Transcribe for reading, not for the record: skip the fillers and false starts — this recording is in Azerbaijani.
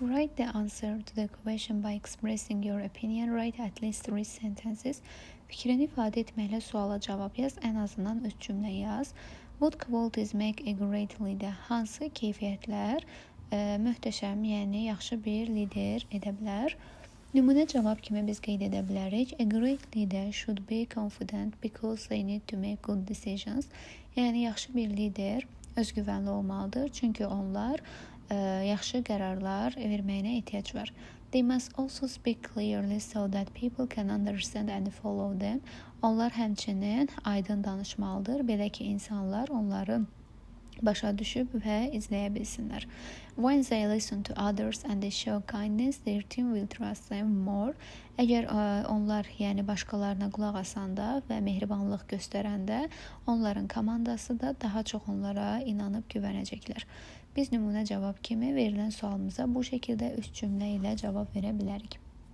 Write the answer to the question by expressing your opinion. Write at least 3 sentences. Fikrini ifadə etməklə suala cavab yaz. Ən azından 3 cümlə yaz. What qualities make a great leader? Hansı keyfiyyətlər möhtəşəm, yəni yaxşı bir lider edə bilər? Nümunə cavab kimi biz qeyd edə bilərik. A great leader should be confident because they need to make good decisions. Yəni yaxşı bir lider özgüvənli olmalıdır, çünki onlar yaxşı qərarlar verməyinə ehtiyac var. They must also speak clearly so that people can understand and follow them. Onlar həmçinin aydın danışmalıdır, belə ki, insanlar onları başa düşüb və izləyə bilsinlər. When they listen to others and they show kindness, their team will trust them more. Əgər onlar, yəni başqalarına qulaq asanda və mehribanlıq göstərəndə, onların komandası da daha çox onlara inanıb güvənəcəklər. Biz nümunə cavab kimi verilən sualımıza bu şəkildə 3 cümlə ilə cavab verə bilərik.